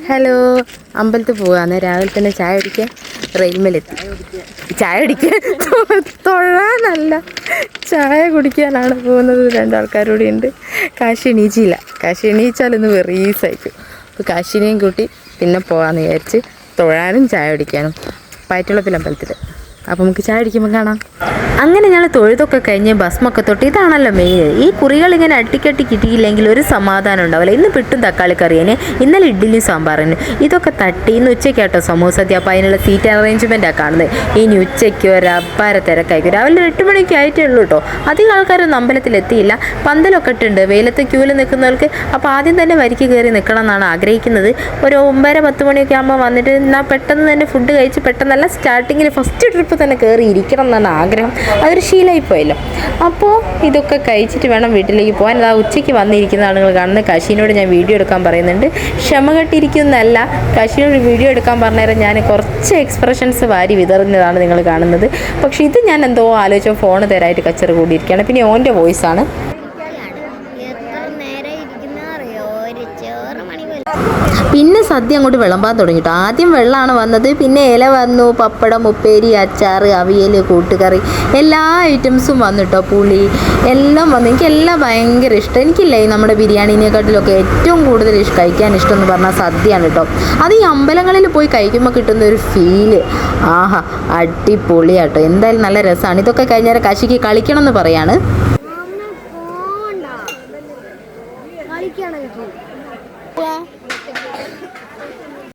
Hello, അമ്പലത്തിൽ പോവാന്ന്. രാവിലെ തന്നെ ചായ കുടിക്കാൻ റെയിൽമേലെത്തി. ചായ കുടിക്കാൻ തൊഴാനല്ല, ചായ കുടിക്കാനാണ് പോകുന്നത്. രണ്ടാൾക്കാരോടെ ഉണ്ട്. കാശി എണീച്ചില്ല. കാശി എണീച്ചാലൊന്ന് വെറീസായിരിക്കും. അപ്പോൾ കാശിനെയും കൂട്ടി പിന്നെ പോകാമെന്ന് വിചാരിച്ച് തൊഴാനും ചായ കുടിക്കാനും പയറ്റുളപ്പിൽ അമ്പലത്തിൽ. അപ്പോൾ നമുക്ക് ചായ കുടിക്കുമ്പോൾ കാണാം. അങ്ങനെ ഞങ്ങൾ തൊഴുതൊക്കെ കഴിഞ്ഞ് ഭസ്മൊക്കെ തൊട്ട് ഇതാണല്ലോ മെയിൻ. ഈ കുറികൾ ഇങ്ങനെ അട്ടിക്കട്ടി കിട്ടിയില്ലെങ്കിൽ ഒരു സമാധാനം ഉണ്ടാവില്ല. ഇന്ന് പിട്ടും തക്കാളി കറിയേന്, ഇന്നലെ ഇഡ്ഡലിയും സാമ്പാറിന്. ഇതൊക്കെ തട്ടി ഇന്ന് ഉച്ചയ്ക്കാട്ടോ സമൂഹ സദ്യ. അപ്പോൾ അതിനുള്ള സീറ്റ് അറേഞ്ച്മെൻറ്റാണ് കാണുന്നത്. ഇനി ഉച്ചയ്ക്ക് ഒരപ്പാര തിരക്കായിരിക്കും. രാവിലെ 8 മണിക്ക് ആയിട്ടേ ഉള്ളൂ കേട്ടോ. അധികം ആൾക്കാരൊന്നും അമ്പലത്തിലെത്തിയില്ല. പന്തലൊക്കെ ഇട്ടുണ്ട് വെയിലത്ത് ക്യൂവിൽ നിൽക്കുന്നവർക്ക്. അപ്പോൾ ആദ്യം തന്നെ വരിക്ക് കയറി നിൽക്കണം എന്നാണ് ആഗ്രഹിക്കുന്നത്. ഒരു 9-10 മണിയൊക്കെ ആകുമ്പോൾ വന്നിട്ട് എന്നാൽ പെട്ടെന്ന് തന്നെ ഫുഡ് കഴിച്ച് പെട്ടെന്നല്ല സ്റ്റാർട്ടിങ്ങിൽ ഫസ്റ്റ് ട്രിപ്പ് തന്നെ കയറി ഇരിക്കണം എന്നാണ് ആഗ്രഹം. അതൊരു ശീലമായിപ്പോയല്ലോ. അപ്പോൾ ഇതൊക്കെ കഴിച്ചിട്ട് വേണം വീട്ടിലേക്ക് പോകാൻ. അതാ ഉച്ചയ്ക്ക് വന്നിരിക്കുന്ന ആളുകൾ കാണുന്നത്. കാശിനോട് ഞാൻ വീഡിയോ എടുക്കാൻ പറയുന്നുണ്ട്. ക്ഷമ കെട്ടിയിരിക്കുന്നതല്ല, കാശിനോട് വീഡിയോ എടുക്കാൻ പറഞ്ഞേരം ഞാൻ കുറച്ച് എക്സ്പ്രഷൻസ് വാരി വിതറുന്നതാണ് നിങ്ങൾ കാണുന്നത്. പക്ഷേ ഇത് ഞാൻ എന്തോ ആലോചിച്ചോ ഫോൺ തരായിട്ട് കച്ചറ കൂടിയിരിക്കുകയാണ്. പിന്നെ ഓൻ്റെ വോയിസാണ്. പിന്നെ സദ്യ അങ്ങോട്ട് വിളമ്പാൻ തുടങ്ങിട്ടോ. ആദ്യം വെള്ളമാണ് വന്നത്, പിന്നെ ഇല വന്നു, പപ്പടം, ഉപ്പേരി, അച്ചാർ, അവിയൽ, കൂട്ടുകറി, എല്ലാ ഐറ്റംസും വന്നിട്ടോ. പുളി എല്ലാം വന്നു. എനിക്കെല്ലാം ഭയങ്കര ഇഷ്ടം. എനിക്കില്ലേ നമ്മുടെ ബിരിയാണീനെക്കാട്ടിലൊക്കെ ഏറ്റവും കൂടുതൽ കഴിക്കാൻ ഇഷ്ടം എന്ന് പറഞ്ഞാൽ സദ്യയാണ് കേട്ടോ. അത് ഈ അമ്പലങ്ങളിൽ പോയി കഴിക്കുമ്പോൾ കിട്ടുന്ന ഒരു ഫീല്, ആഹാ അടിപൊളിയാട്ടോ. എന്തായാലും നല്ല രസമാണ്. ഇതൊക്കെ കഴിഞ്ഞാൽ കാശിക്ക് കളിക്കണം എന്ന് പറയാണ്.